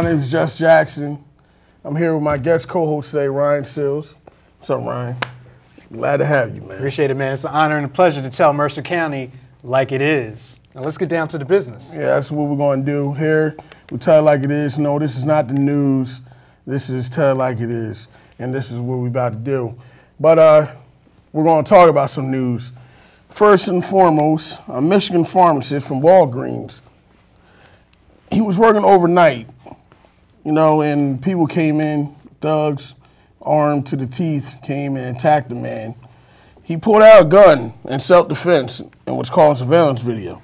name is Just Jackson. I'm here with my guest co-host today, Ryan Sills. What's up, Ryan? Glad to have you, man. Appreciate it, man. It's an honor and a pleasure to tell Mercer County like it is. Now let's get down to the business. Yeah, that's what we're going to do here. We tell it like it is. No, this is not the news. This is tell it like it is, and this is what we're about to do. But we're going to talk about some news. First and foremost, a Michigan pharmacist from Walgreens. He was working overnight, and people came in, thugs, armed to the teeth, came and attacked the man. He pulled out a gun in self-defense in what's called a surveillance video.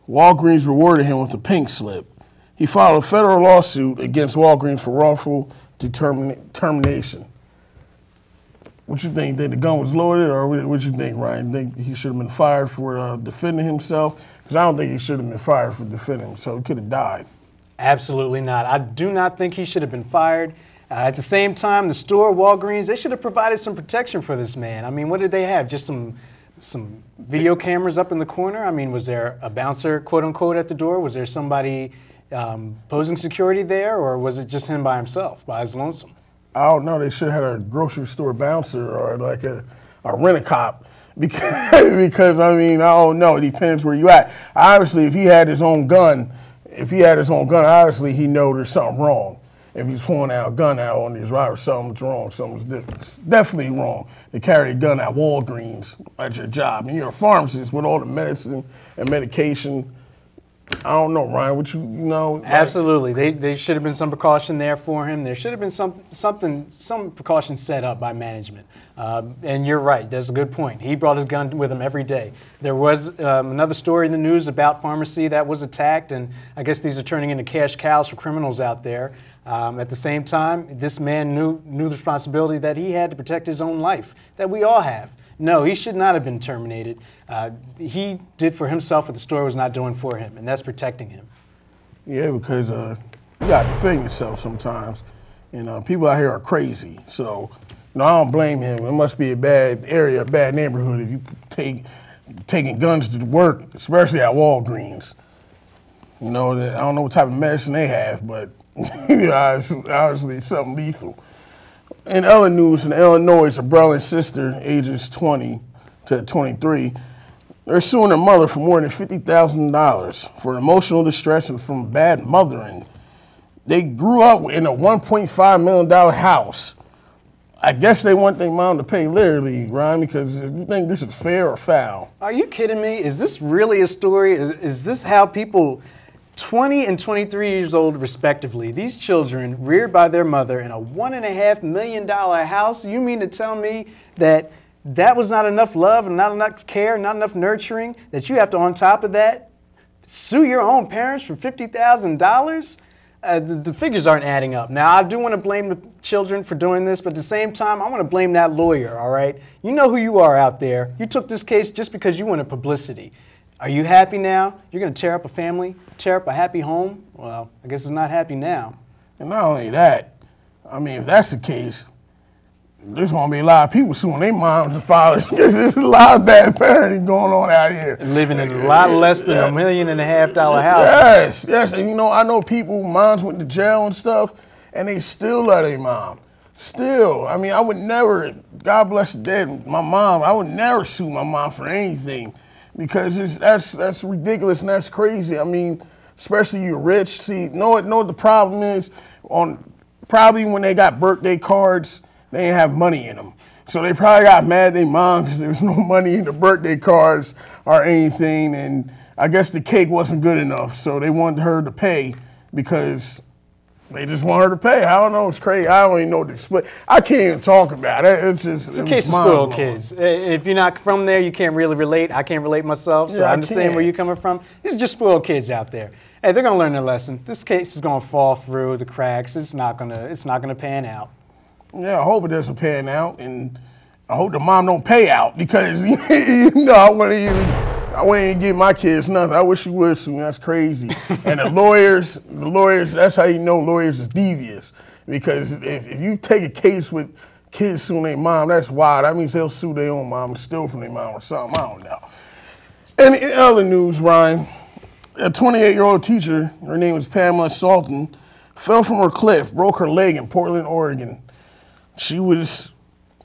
Walgreens rewarded him with a pink slip. He filed a federal lawsuit against Walgreens for wrongful termination. What you think? Think the gun was loaded, or what you think, Ryan? Think he should have been fired for defending himself? Because I don't think he should have been fired for defending himself. He could have died. Absolutely not. I do not think he should have been fired. At the same time, the store, Walgreens, they should have provided some protection for this man. I mean, what did they have? Just some video cameras up in the corner? I mean, was there a bouncer, quote unquote, at the door? Was there somebody posing security there, or was it just him by himself, by his lonesome? I don't know. They should have had a grocery store bouncer or like a rent-a-cop because I mean, I don't know. It depends where you at. Obviously, if he had his own gun, obviously he know there's something wrong. If he's pulling out a gun out on his driver, something's wrong. Something's definitely wrong to carry a gun at Walgreens at your job. And you're a pharmacist with all the medicine and medication. I don't know, Ryan, what you know? Absolutely. They should have been some precaution there for him. There should have been some precaution set up by management. And you're right. That's a good point. He brought his gun with him every day. There was another story in the news about pharmacy that was attacked, and I guess these are turning into cash cows for criminals out there. At the same time, this man knew the responsibility that he had to protect his own life, that we all have. No, he should not have been terminated. He did for himself what the store was not doing for him, and that's protecting him. Yeah, because you got to defend yourself sometimes. People out here are crazy. So, I don't blame him. It must be a bad area, a bad neighborhood if you taking guns to work, especially at Walgreens. I don't know what type of medicine they have, but obviously it's something lethal. In other news, in Illinois, a brother and sister, ages 20 to 23, they're suing their mother for more than $50,000 for emotional distress and from bad mothering. They grew up in a $1.5 million house. I guess they want their mom to pay literally, Ryan, because you think this is fair or foul? Are you kidding me? Is this really a story? Is this how people 20 and 23 years old, respectively, these children reared by their mother in a $1.5 million house? You mean to tell me that was not enough love and not enough care, not enough nurturing, that you have to, on top of that, sue your own parents for $50,000? The figures aren't adding up. Now, I do want to blame the children for doing this, but at the same time, I want to blame that lawyer, all right? You know who you are out there. You took this case just because you wanted publicity. Are you happy now? You're going to tear up a family, tear up a happy home? Well, I guess it's not happy now. And not only that, I mean, if that's the case, there's going to be a lot of people suing their moms and fathers because there's a lot of bad parenting going on out here. And living in a lot less than $1.5 million house. Yes. And I know people, moms went to jail and stuff, and they still love their mom. Still. I mean, I would never, God bless the dead, my mom, I would never sue my mom for anything. Because that's ridiculous and that's crazy. I mean, especially you're rich. See, know what the problem is? Probably when they got birthday cards, they didn't have money in them. So they probably got mad at their mom because there was no money in the birthday cards or anything. And I guess the cake wasn't good enough. So they wanted her to pay because they just want her to pay. I don't know. It's crazy. I don't even know what to explain. I can't even talk about it. It's a case of spoiled kids. If you're not from there, you can't really relate. I can't relate myself, so I understand where you're coming from. These are just spoiled kids out there. Hey, they're gonna learn their lesson. This case is gonna fall through the cracks. It's not gonna pan out. Yeah, I hope it doesn't pan out, and I hope the mom don't pay out because I wouldn't even give my kids nothing. I wish you would sue me. That's crazy. And the lawyers, that's how you know lawyers is devious. Because if you take a case with kids suing their mom, that's wild. That means they'll sue their own mom and steal from their mom or something. I don't know. And in other news, Ryan, a 28-year-old teacher, her name was Pamela Salton, fell from her cliff, broke her leg in Portland, Oregon. She was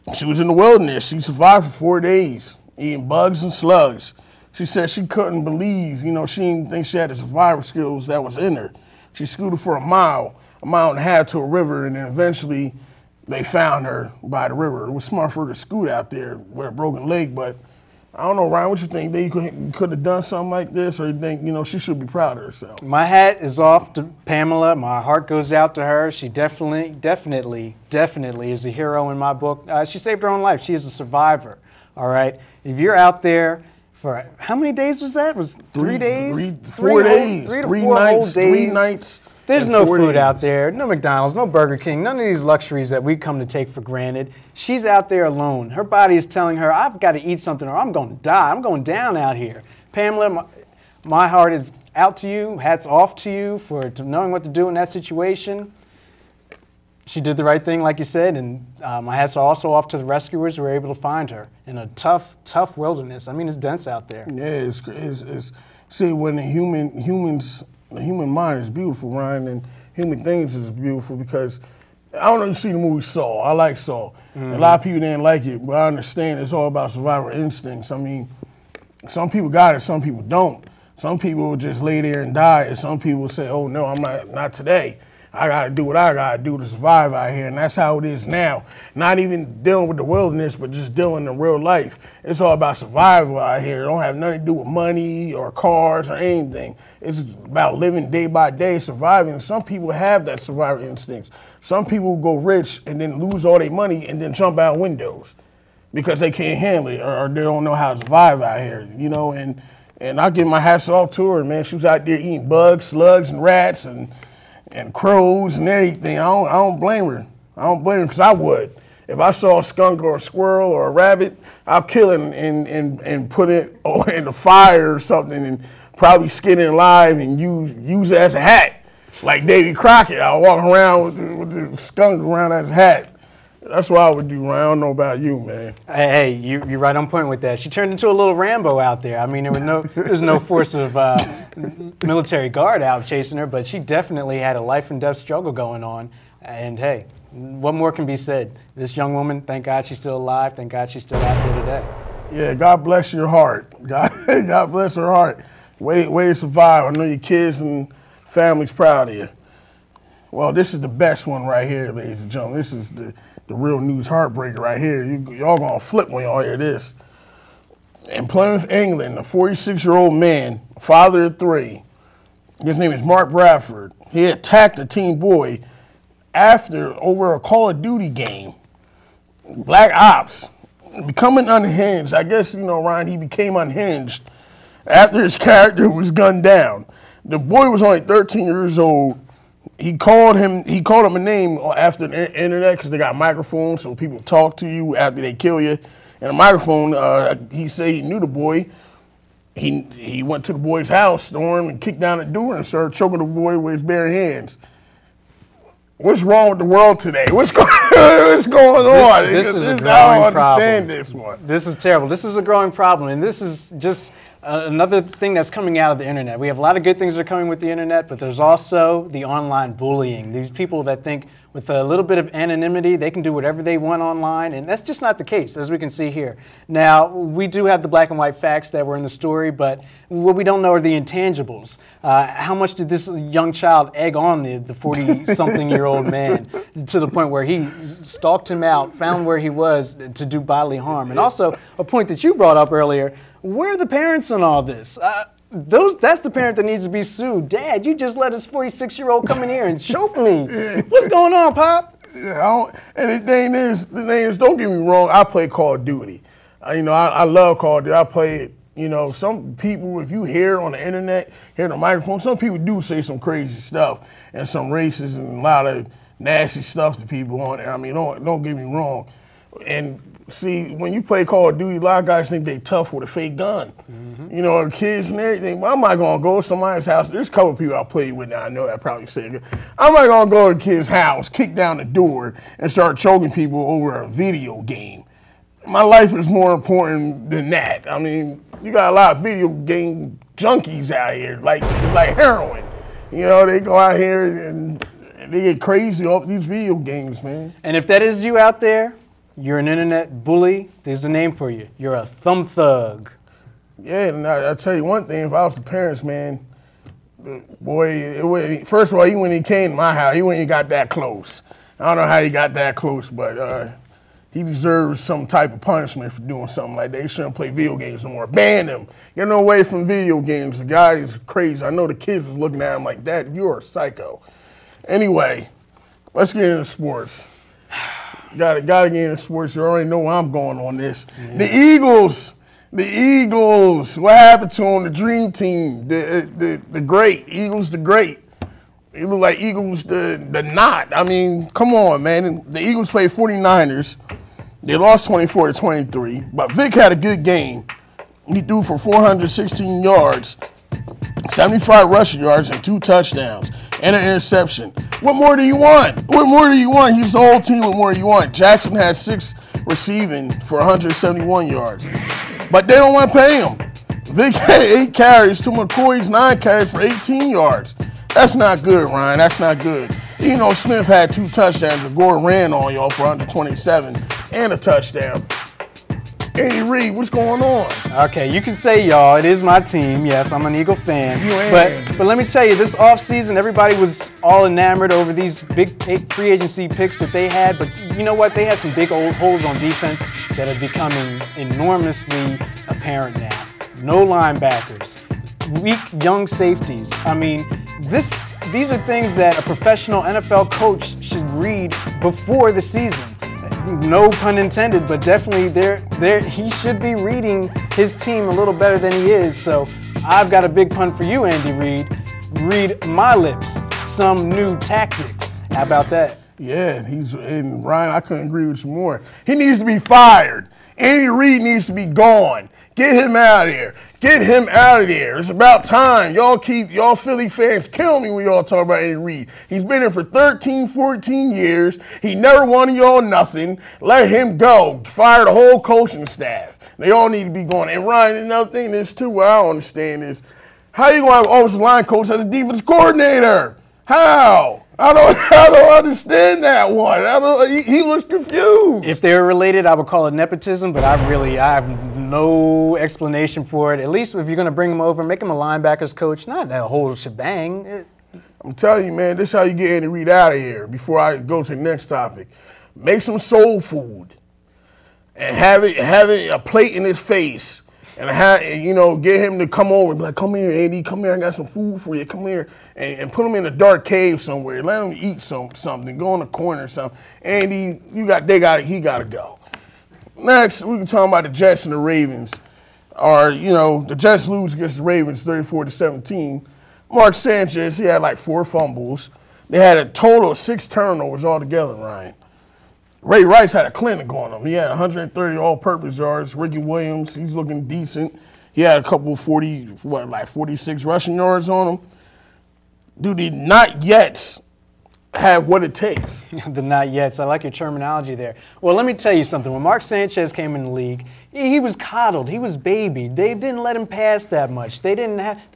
in the wilderness. She survived for 4 days, eating bugs and slugs. She said she couldn't believe, she didn't think she had the survival skills that was in her. She scooted for a mile and a half to a river, and then eventually they found her by the river. It was smart for her to scoot out there with a broken leg, but I don't know, Ryan, what you think? You could have done something like this, or you think, she should be proud of herself? My hat is off to Pamela. My heart goes out to her. She definitely is a hero in my book. She saved her own life. She is a survivor, all right? If you're out there for, how many days was that? Was 3 days? 4 days. 3 to 4 3 whole nights. days. 3 nights. There's and no 4 food days. out there, no McDonald's, no Burger King, none of these luxuries that we come to take for granted. She's out there alone. Her body is telling her, I've got to eat something or I'm going to die. I'm going down out here. Pamela, my heart is out to you. Hats off to you for knowing what to do in that situation. She did the right thing, like you said, and my hats are also off to the rescuers who were able to find her in a tough wilderness. I mean, it's dense out there. Yeah, it's see, when the human mind is beautiful, Ryan, and human things is beautiful because, I don't know if you see the movie Saw. I like Saw. Mm-hmm. A lot of people didn't like it, but I understand it's all about survival instincts. I mean, some people got it, some people don't. Some people will just lay there and die, and some people will say, oh no, I'm not today. I gotta do what I gotta do to survive out here, and that's how it is now. Not even dealing with the wilderness, but just dealing in real life. It's all about survival out here. It don't have nothing to do with money or cars or anything. It's about living day by day, surviving. Some people have that survival instincts. Some people go rich and then lose all their money and then jump out windows because they can't handle it or they don't know how to survive out here, and I give my hats off to her, man. She was out there eating bugs, slugs, and rats, and crows and everything. I don't blame her. I don't blame her because I would. If I saw a skunk or a squirrel or a rabbit, I'll kill it and put it in the fire or something and probably skin it alive and use it as a hat. Like Davy Crockett, I'll walk around with the skunk around as a hat. That's what I would do, Ryan. I don't know about you, man. Hey, you're right on point with that. She turned into a little Rambo out there. I mean, there was no force of military guard out chasing her, but she definitely had a life and death struggle going on. And hey, what more can be said? This young woman, thank God she's still alive. Thank God she's still out there today. Yeah, God bless your heart. God bless her heart. Way to survive. I know your kids and family's proud of you. Well, this is the best one right here, ladies and gentlemen. This is the real news heartbreaker right here. Y'all gonna flip when y'all hear this. In Plymouth, England, a 46-year-old man, father of 3, his name is Mark Bradford. He attacked a teen boy over a Call of Duty game. Black Ops. Becoming unhinged. I guess, Ryan, he became unhinged after his character was gunned down. The boy was only 13 years old. He called him a name after the internet because they got microphones so people talk to you after they kill you. And a microphone, he said he knew the boy. He went to the boy's house, stormed and kicked down the door and started choking the boy with his bare hands. What's wrong with the world today? What's going on? This is a growing I don't problem. understand this one. This is terrible. This is a growing problem, and this is just another thing that's coming out of the internet. We have a lot of good things that are coming with the internet, but there's also the online bullying. These people that think with a little bit of anonymity, they can do whatever they want online, and that's just not the case, as we can see here. Now, we do have the black and white facts that were in the story, but what we don't know are the intangibles. How much did this young child egg on the 40-something-year-old man to the point where he stalked him out, found where he was to do bodily harm? And also, a point that you brought up earlier, where are the parents in all this? That's the parent that needs to be sued. Dad, you just let this 46-year-old come in here and choke me. What's going on, Pop? Yeah, and the thing is, don't get me wrong, I play Call of Duty. I love Call of Duty. I play it. Some people, if you hear on the internet, hear the microphone, some people do say some crazy stuff and some racist and a lot of nasty stuff to people on there. I mean, don't get me wrong. And see, when you play Call of Duty, a lot of guys think they tough with a fake gun. Mm-hmm. Kids and everything. But I'm not going to go to somebody's house. There's a couple of people I play with now. I know that probably say it. I'm not going to go to a kid's house, kick down the door, and start choking people over a video game. My life is more important than that. I mean, you got a lot of video game junkies out here, like heroin. They go out here and They get crazy off these video games, man. And if that is you out there, you're an internet bully, there's a name for you. You're a thumb thug. Yeah, and I tell you one thing, if I was the parents, man, boy, first of all, when he came to my house, he wouldn't even got that close. I don't know how he got that close, but he deserves some type of punishment for doing something like that. He shouldn't play video games no more. Ban him. Get him away from video games. The guy is crazy. I know the kids was looking at him like, Dad, you're a psycho. Anyway, let's get into sports. Gotta get into sports. You already know where I'm going on this. Yeah. The Eagles. What happened to them? The dream team. The great. Eagles the great. They look like Eagles the not. I mean, come on, man. The Eagles played 49ers. They lost 24-23. But Vic had a good game. He threw for 416 yards, 75 rushing yards, and 2 touchdowns, and an interception. What more do you want? What more do you want? He's the whole team. What more do you want? Jackson had 6 receiving for 171 yards. But they don't want to pay him. Vic had 8 carries to McCoy's 9 carries for 18 yards. That's not good, Ryan. That's not good. You know, Smith had 2 touchdowns, and Gore ran on y'all for 127 and a touchdown. Andy Reid, what's going on? Okay, you can say y'all. It is my team. Yes, I'm an Eagle fan. You ain't. But let me tell you, this offseason, everybody was all enamored over these big free agency picks that they had. But you know what? They had some big old holes on defense that are becoming enormously apparent now. No linebackers, weak young safeties. I mean, these are things that a professional NFL coach should read before the season. No pun intended, but definitely he should be reading his team a little better than he is. So I've got a big pun for you, Andy Reid. Read my lips some new tactics. How about that? Yeah, and Ryan, I couldn't agree with you more. He needs to be fired. Andy Reid needs to be gone. Get him out of here. Get him out of there. It's about time. Y'all Philly fans kill me when y'all talk about Andy Reid. He's been here for 13, 14 years. He never won y'all nothing. Let him go. Fire the whole coaching staff. They all need to be gone. And Ryan, another thing is too, what I don't understand is, how you going to have offensive line coach as a defense coordinator? How? I don't understand that one. He looks confused. If they're related, I would call it nepotism, but I have no explanation for it. At least if you're going to bring him over, make him a linebackers coach, not that whole shebang. I'm telling you, man, this is how you get Andy Reid out of here. Before I go to the next topic, make some soul food and have it a plate in his face. And get him to come over and be like, come here, Andy, come here, I got some food for you, come here. And put him in a dark cave somewhere. Let him eat something, go in the corner or something. Andy, he got to go. Next, we can talk about the Jets and the Ravens. The Jets lose against the Ravens 34-17. Mark Sanchez, he had like 4 fumbles. They had a total of 6 turnovers altogether, Ryan. Ray Rice had a clinic on him. He had 130 all-purpose yards. Ricky Williams, he's looking decent. He had a couple 46 rushing yards on him. Do the not yets have what it takes? The not yets. I like your terminology there. Well, let me tell you something. When Mark Sanchez came in the league, he was coddled. He was babied. They didn't let him pass that much. They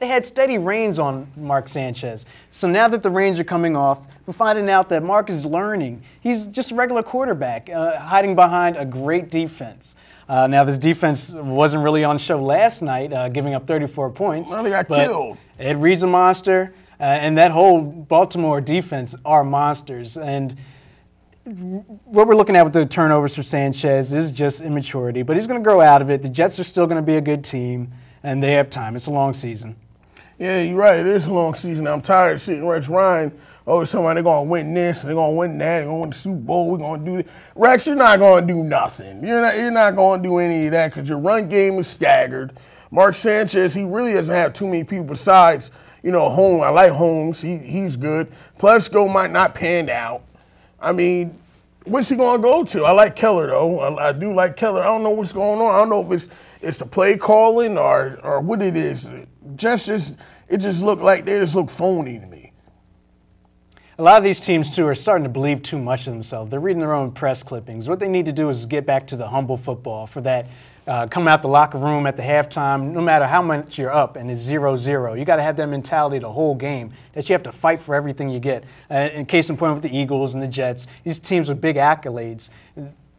had steady reins on Mark Sanchez. So now that the reins are coming off, we're finding out that Mark is learning. He's just a regular quarterback, hiding behind a great defense. Now, this defense wasn't really on show last night, giving up 34 points. Well, they got killed. Ed Reed's a monster, and that whole Baltimore defense are monsters. And what we're looking at with the turnovers for Sanchez is just immaturity, but he's going to grow out of it. The Jets are still going to be a good team, and they have time. It's a long season. Yeah, you're right. It is a long season. I'm tired of sitting Rex Ryan always talking about they're going to win this and they're going to win that. They're going to win the Super Bowl. We're going to do this. Rex, you're not going to do nothing. You're not going to do any of that because your run game is staggered. Mark Sanchez, he really doesn't have too many people besides, Holmes. I like Holmes. He's good. Plesko might not pan out. I mean, what's he going to go to? I like Keller, though. I do like Keller. I don't know what's going on. I don't know if it's the play calling or what it is. It just look like they just look phony to me. A lot of these teams, too, are starting to believe too much of themselves. They're reading their own press clippings. What they need to do is get back to the humble football for that come out the locker room at the halftime, no matter how much you're up, and it's 0-0. You got to have that mentality the whole game, that you have to fight for everything you get. In case in point with the Eagles and the Jets, these teams with big accolades,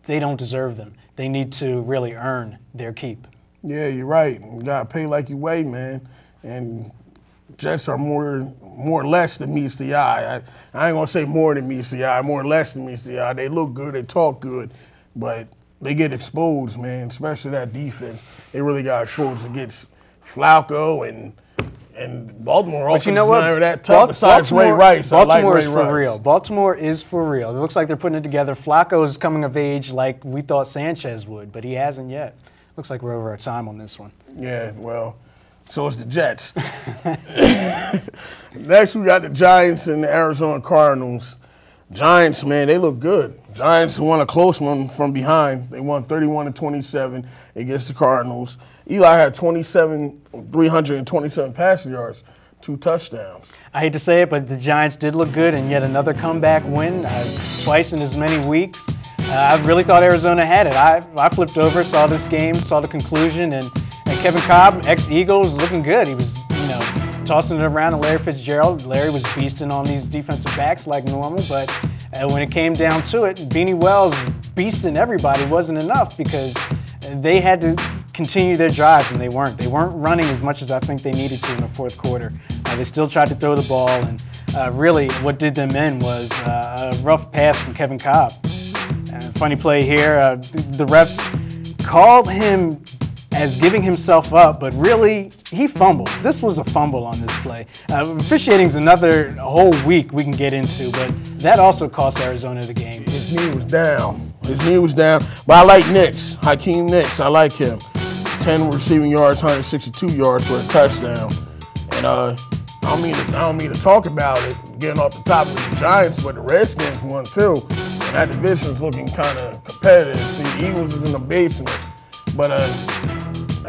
they don't deserve them. They need to really earn their keep. Yeah, you're right. You got to pay like you weigh, man. And Jets are more or less than meets the eye. I ain't going to say more than meets the eye, more or less than meets the eye. They look good, they talk good, but they get exposed, man, especially that defense. They really got exposed against Flacco and Baltimore. But you know what? That tough besides Ray Rice. Baltimore is for real. Baltimore is for real. It looks like they're putting it together. Flacco is coming of age like we thought Sanchez would, but he hasn't yet. Looks like we're over our time on this one. Yeah, well, so it's the Jets. Next, we got the Giants and the Arizona Cardinals. Giants, man, they look good. Giants won a close one from behind. They won 31-27 against the Cardinals. Eli had 327 passing yards, 2 touchdowns. I hate to say it, but the Giants did look good, and yet another comeback win, twice in as many weeks. I really thought Arizona had it. I flipped over, saw this game, saw the conclusion, and Kevin Cobb, ex-Eagles, looking good. He was, tossing it around to Larry Fitzgerald. Larry was beasting on these defensive backs like normal, but when it came down to it, Beanie Wells beasting everybody wasn't enough because they had to continue their drives, and they weren't. They weren't running as much as I think they needed to in the fourth quarter. They still tried to throw the ball, and really what did them in was a rough pass from Kevin Cobb. Funny play here, the refs called him as giving himself up, but really, he fumbled. This was a fumble on this play. Officiating's another whole week we can get into, but that also cost Arizona the game. His knee was down. But I like Nix, Hakeem Nix. I like him. 10 receiving yards, 162 yards for a touchdown. And I don't mean to talk about it, getting off the top of the Giants, but the Redskins won too. And that division's looking kind of competitive. See, the Eagles is in the basement. But the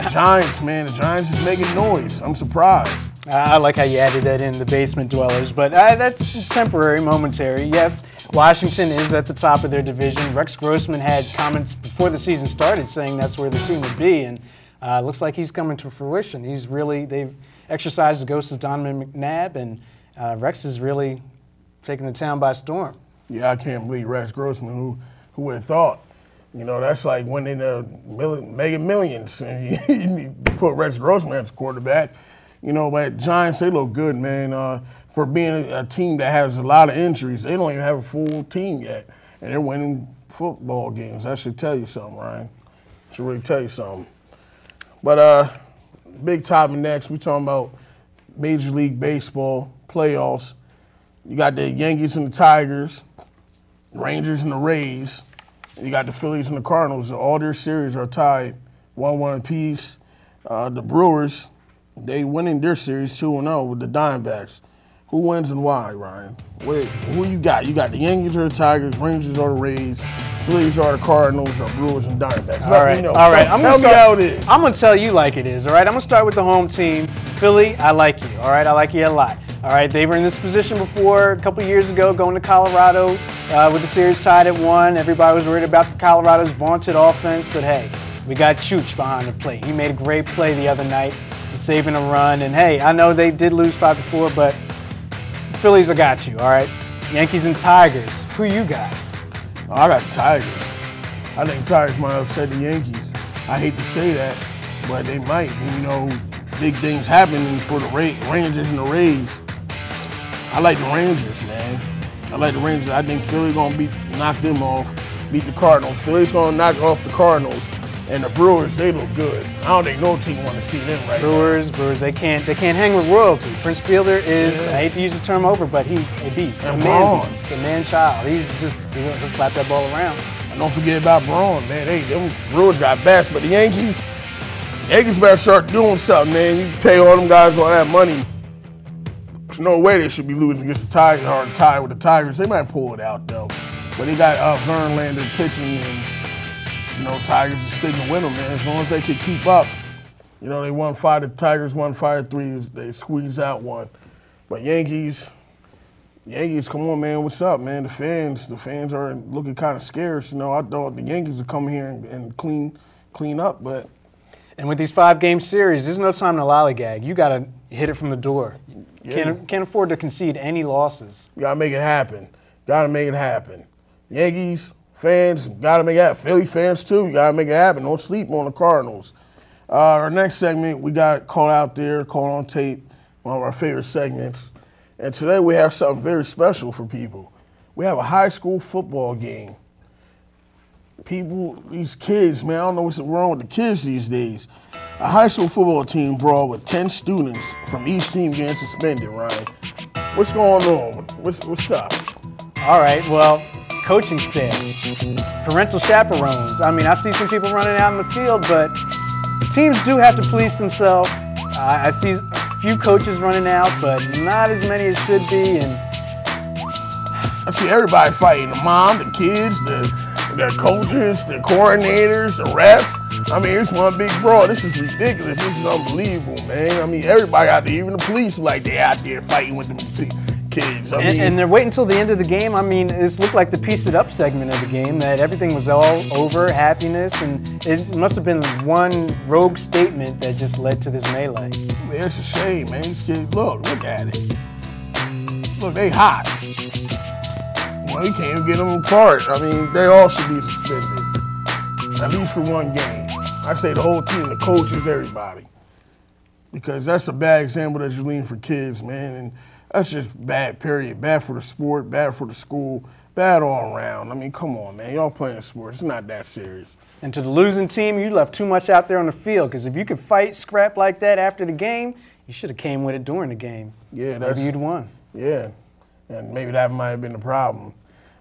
Giants, man, the Giants is making noise. I'm surprised. I like how you added that in, the basement dwellers, but that's temporary, momentary. Yes, Washington is at the top of their division. Rex Grossman had comments before the season started saying that's where the team would be, and looks like he's coming to fruition. They've exercised the ghost of Donovan McNabb, and Rex is really taking the town by storm. Yeah, I can't believe Rex Grossman. Who would have thought? That's like winning Mega Millions. And you put Rex Grossman as quarterback. But Giants, they look good, man. For being a team that has a lot of injuries, they don't even have a full team yet. And they're winning football games. That should tell you something, Ryan. Should really tell you something. But big topic next, we talking about Major League Baseball playoffs. You got the Yankees and the Tigers, Rangers and the Rays. You got the Phillies and the Cardinals. All their series are tied 1-1 apiece. The Brewers, they winning their series 2-0 with the Diamondbacks. Who wins and why, Ryan? Who you got? You got the Yankees or the Tigers, Rangers or the Rays, Phillies or the Cardinals, or Brewers and Diamondbacks? Let me know. All right. Tell me how it is. I'm going to tell you like it is, all right? I'm going to start with the home team. Philly, I like you, all right? I like you a lot. All right, they were in this position before a couple years ago, going to Colorado with the series tied at 1. Everybody was worried about the Colorado's vaunted offense, but hey, we got Chooch behind the plate. He made a great play the other night, saving a run. And hey, I know they did lose 5-4, but the Phillies, I got you, all right? Yankees and Tigers, who you got? I got the Tigers. I think the Tigers might upset the Yankees. I hate to say that, but they might. Big things happening for the Rangers and the Rays. I like the Rangers, man. I think Philly gonna knock them off, beat the Cardinals. Philly's gonna knock off the Cardinals, and the Brewers, they look good. I don't think no team want to see them right Brewers, they can't hang with royalty. Prince Fielder is, I hate to use the term over, but he's a beast, a man beast, a man child. He'll slap that ball around. And don't forget about Braun, man. Them Brewers got bats, but the Yankees better start doing something, man. You pay all them guys all that money. There's no way they should be losing against the Tigers or tied with the Tigers. They might pull it out, though. But they got Verlander pitching, and, Tigers are sticking with them, man. As long as they can keep up. They won 5, the Tigers won 5-3. They squeezed out one. But Yankees, come on, man. What's up, man? The fans are looking kind of scarce. I thought the Yankees would come here and clean clean up, but. And with these 5-game series, there's no time to lollygag. You got to hit it from the door. Yeah. Can't afford to concede any losses. You got to make it happen. Got to make it happen. Yankees fans, got to make it happen. Philly fans, too, you got to make it happen. Don't sleep on the Cardinals. Our next segment, we got Caught Out There, Caught on Tape, one of our favorite segments. And today we have something very special for people. We have a high school football game. People, these kids, man, I don't know what's wrong with the kids these days. A high school football team brawl with 10 students from each team getting suspended, Ryan. What's going on? What's up? All right, well, coaching staff, parental chaperones. I mean, I see some people running out in the field, but teams do have to police themselves. I see a few coaches running out, but not as many as should be. And I see everybody fighting, the mom, the kids, the coaches, the coordinators, the refs. I mean, it's one big brawl. This is ridiculous. This is unbelievable, man. I mean, everybody out there, even the police, like they out there fighting with them kids. And they're waiting until the end of the game. I mean, this looked like the piece it up segment of the game, that everything was all over, happiness, and it must have been one rogue statement that just led to this melee. Man, it's a shame, man. These kids, look at it. Look, they hot. Well, you can't even get them apart. I mean, they all should be suspended, at least for one game. I say the whole team, the coaches, everybody. Because that's a bad example that you're leading for kids, man. And that's just bad, period. Bad for the sport, bad for the school, bad all around. I mean, come on, man. Y'all playing sports. It's not that serious. And to the losing team, you left too much out there on the field. Because if you could fight, scrap like that after the game, you should have came with it during the game. Yeah, maybe you'd won. Yeah, and maybe that might have been the problem.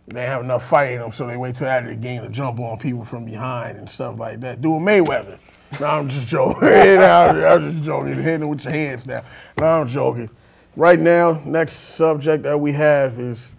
They have enough fight in them, so they wait till after the game to jump on people from behind and stuff like that. Do a Mayweather. No, I'm just joking. I'm just joking. Hitting it with your hands now. No, I'm joking. Right now, next subject that we have is,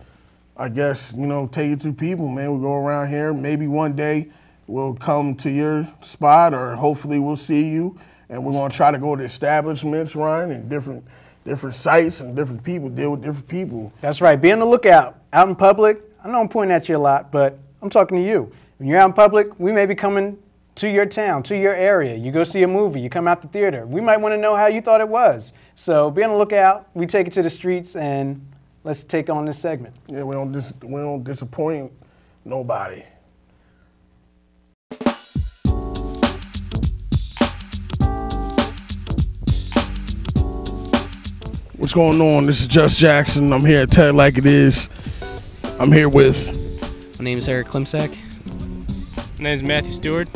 I guess, take it to people, man. We go around here. Maybe one day we'll come to your spot, or hopefully we'll see you, and we're going to try to go to establishments, Ryan, and different sites and different people, deal with different people. That's right. Be on the lookout. Out in public, I know I'm pointing at you a lot, but I'm talking to you. When you're out in public, we may be coming to your town, to your area. You go see a movie, you come out the theater. We might want to know how you thought it was. So be on the lookout. We take it to the streets, and let's take on this segment. Yeah, we don't disappoint nobody. What's going on? This is Just Jackson. I'm here at Tell It Like It Is. I'm here with... My name is Eric Klimsak. My name is Matthew Stewart.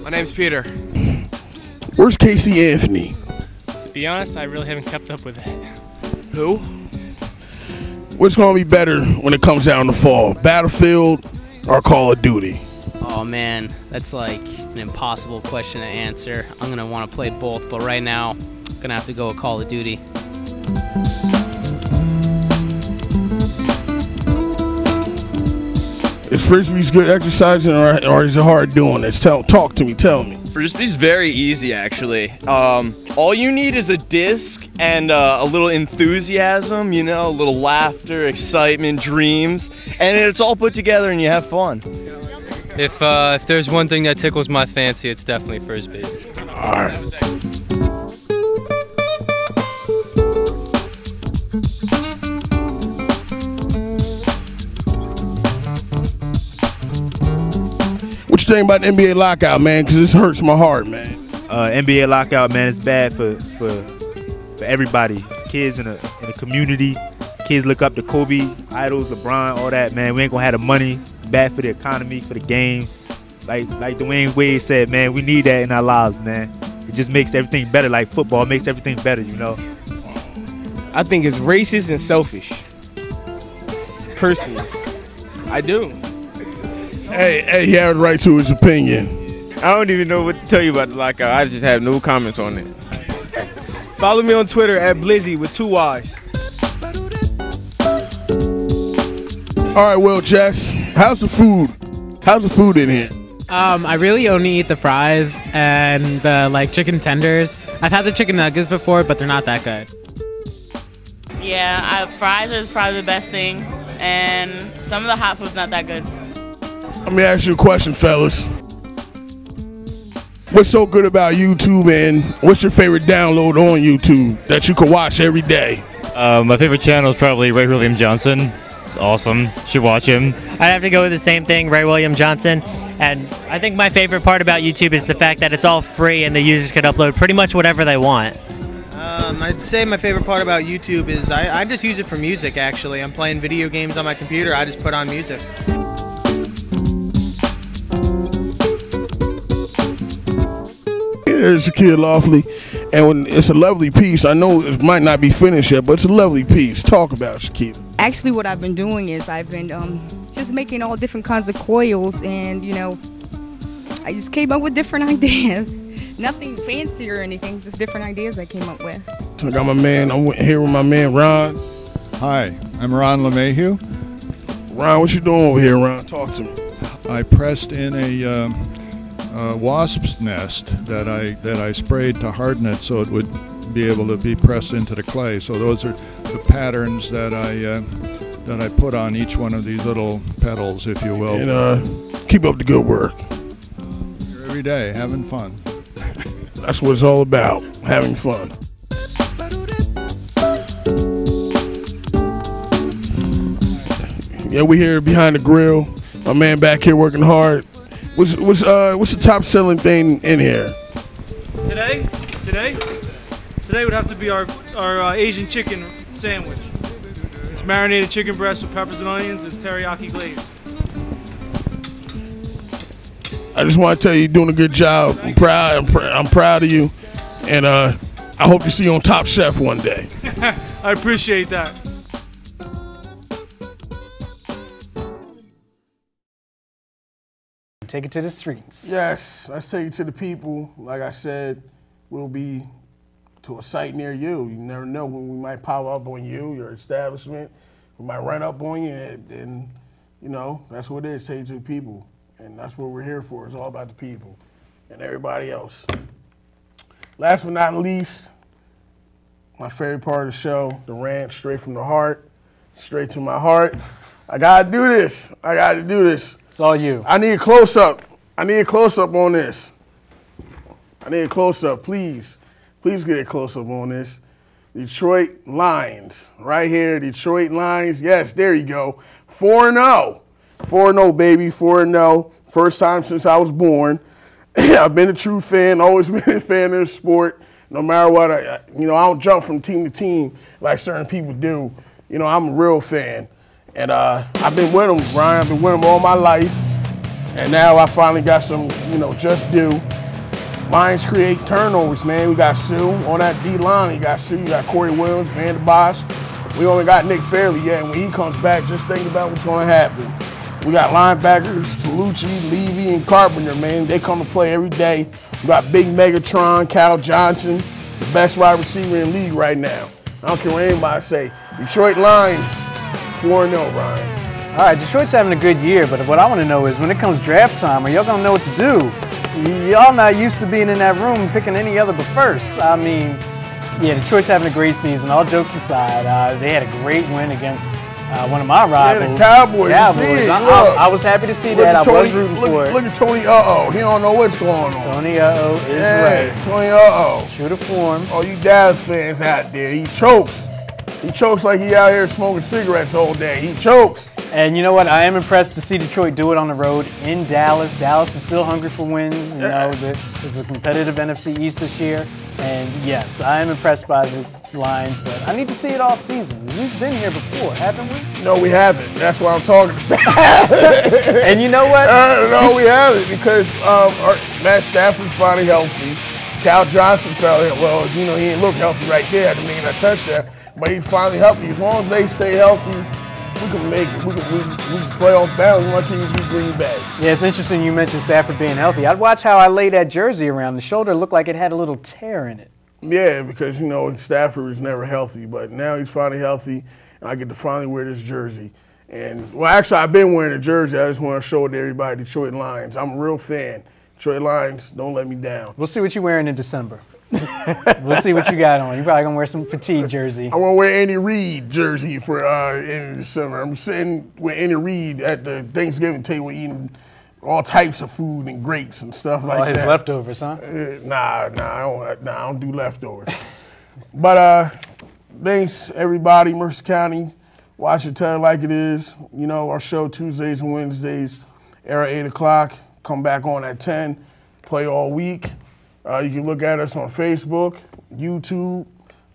My name's Peter. Where's Casey Anthony? To be honest, I really haven't kept up with it. Who? What's going to be better when it comes out in the fall? Battlefield or Call of Duty? Oh man, that's like an impossible question to answer. I'm going to want to play both, but right now, I'm going to have to go with Call of Duty. Is Frisbee's good exercising or is it hard doing this? Talk to me, tell me. Frisbee's very easy, actually. All you need is a disc and a little enthusiasm, a little laughter, excitement, dreams, and it's all put together and you have fun. If there's one thing that tickles my fancy, it's definitely Frisbee. All right. What you think about the NBA lockout, man? Because this hurts my heart, man. NBA lockout, man, it's bad for everybody. Kids in the community. Kids look up to Kobe, idols, LeBron, all that, man. We ain't gonna have the money. It's bad for the economy, for the game. Like Dwayne Wade said, man, we need that in our lives, man. It just makes everything better. Like football makes everything better, I think it's racist and selfish. Personally, I do. Hey, he had the right to his opinion. I don't even know what to tell you about the lockout. I just have no comments on it. Follow me on Twitter at Blizzy with 2 Y's. All right, well, Jess, how's the food? How's the food in here? I really only eat the fries and the chicken tenders. I've had the chicken nuggets before, but they're not that good. Yeah, fries is probably the best thing, and some of the hot food's not that good. Let me ask you a question, fellas. What's so good about YouTube, and what's your favorite download on YouTube that you can watch every day? My favorite channel is probably Ray William Johnson. It's awesome. Should watch him. I'd have to go with the same thing, Ray William Johnson. And I think my favorite part about YouTube is the fact that it's all free and the users can upload pretty much whatever they want. I'd say my favorite part about YouTube is I just use it for music, actually. I'm playing video games on my computer. I just put on music. It's Shaquille Lawfully, and when it's a lovely piece. I know it might not be finished yet, but it's a lovely piece. Talk about it, Shaquille. Actually, what I've been doing is I've been just making all different kinds of coils, and I just came up with different ideas. Nothing fancy or anything, just different ideas I came up with. I got my man. I'm here with my man Ron. Hi, I'm Ron LeMahieu. Ron, what you doing over here, Ron? Talk to me. I pressed in a wasp's nest that I sprayed to harden it so it would be able to be pressed into the clay. So those are the patterns that I put on each one of these little petals, if you will. And keep up the good work. Here every day, having fun. That's what it's all about, having fun. Yeah, we here behind the grill. My man back here working hard. What's the top selling thing in here? Today would have to be our Asian chicken sandwich. It's marinated chicken breast with peppers and onions and teriyaki glaze. I just want to tell you, you're doing a good job. I'm proud of you, and I hope to see you on Top Chef one day. I appreciate that. Take it to the streets. Yes, let's take it to the people. Like I said, we'll be to a site near you. You never know when we might pop up on you, your establishment. We might run up on you, and that's what it is. Take it to the people. And that's what we're here for. It's all about the people and everybody else. Last but not least, my favorite part of the show, the rant, straight from the heart, straight to my heart. I gotta do this. I gotta do this. It's all you. I need a close-up. I need a close-up on this. I need a close-up, please. Please get a close-up on this. Detroit Lions, right here, Detroit Lions. Yes, there you go. 4-0. 4-0, baby, 4-0. First time since I was born. I've been a true fan, always been a fan of the sport. No matter what, I don't jump from team to team like certain people do. I'm a real fan. And I've been with them, Ryan. I've been with them all my life. And now I finally got some, just due. Lions create turnovers, man. We got Sue on that D-line. You got Sue, you got Corey Williams, Van der Bosch. We only got Nick Fairley yet. And when he comes back, just think about what's going to happen. We got linebackers, Tolucci, Levy, and Carpenter, man. They come to play every day. We got Big Megatron, Cal Johnson, the best wide receiver in the league right now. I don't care what anybody say. Detroit Lions, 4-0, Ryan. All right, Detroit's having a good year, but what I want to know is when it comes draft time, are y'all going to know what to do? Y'all not used to being in that room and picking any other but first. I mean, yeah, Detroit's having a great season. All jokes aside, they had a great win against one of my rivals. Yeah, the Cowboys. I was happy to see that. I was rooting for it. Look at Tony Uh-oh. He don't know what's going on. Tony Uh-oh is right. Tony Uh-oh. True to form. Oh, you Dallas fans out there. He chokes. He chokes like he out here smoking cigarettes all day. He chokes. And you know what? I am impressed to see Detroit do it on the road in Dallas. Dallas is still hungry for wins. There's a competitive NFC East this year. And yes, I am impressed by the Lions, but I need to see it all season. We've been here before, haven't we? No, we haven't. That's what I'm talking about. And you know what? No, we haven't, because Matt Stafford's finally healthy. Cal Johnson fell in. Well, he didn't look healthy right there. I mean, I touched that. But he's finally healthy. As long as they stay healthy, we can make it. We can playoff bound. We want to beat Green Bay. Yeah, it's interesting you mentioned Stafford being healthy. I'd watch how I laid that jersey around. The shoulder looked like it had a little tear in it. Yeah, because, Stafford was never healthy. But now he's finally healthy, and I get to finally wear this jersey. And, well, actually, I've been wearing a jersey. I just want to show it to everybody, Detroit Lions. I'm a real fan. Detroit Lions, don't let me down. We'll see what you're wearing in December. We'll see what you got on. You're probably going to wear some fatigue jersey. I want to wear Andy Reid jersey for in December. I'm sitting with Andy Reid at the Thanksgiving table eating all types of food and grapes and stuff like All his that. leftovers, huh? Nah, I don't do leftovers. But thanks everybody, Mercer County. Watch it, tell it like it is. You know, our show Tuesdays and Wednesdays, air at 8 o'clock. Come back on at 10. Play all week. You can look at us on Facebook, YouTube.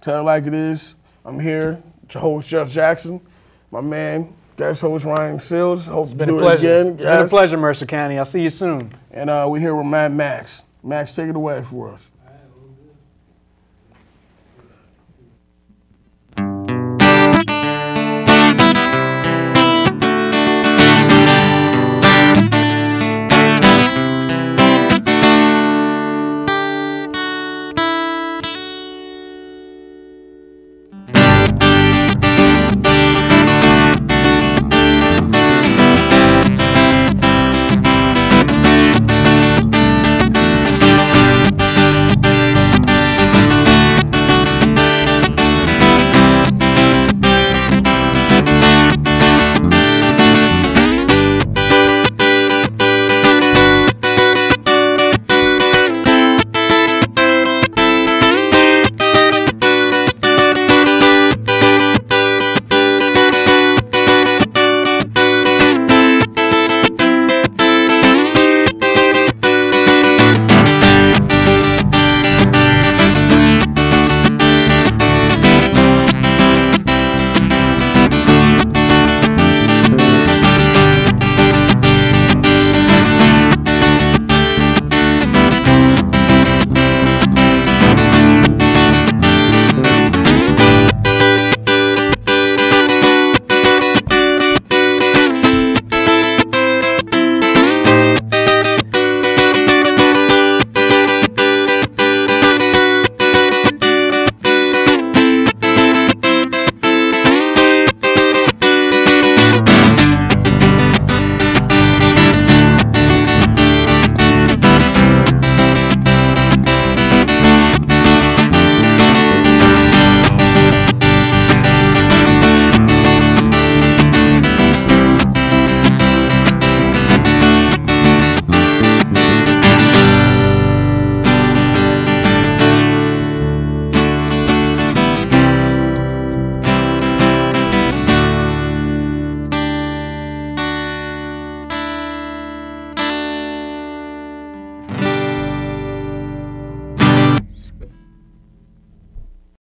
Tell it like it is. I'm here, your host Jeff Jackson, my man, guest host Ryan Sills. Hope to do it again. It's been a pleasure, Mercer County. I'll see you soon. And we're here with Max. Max, take it away for us.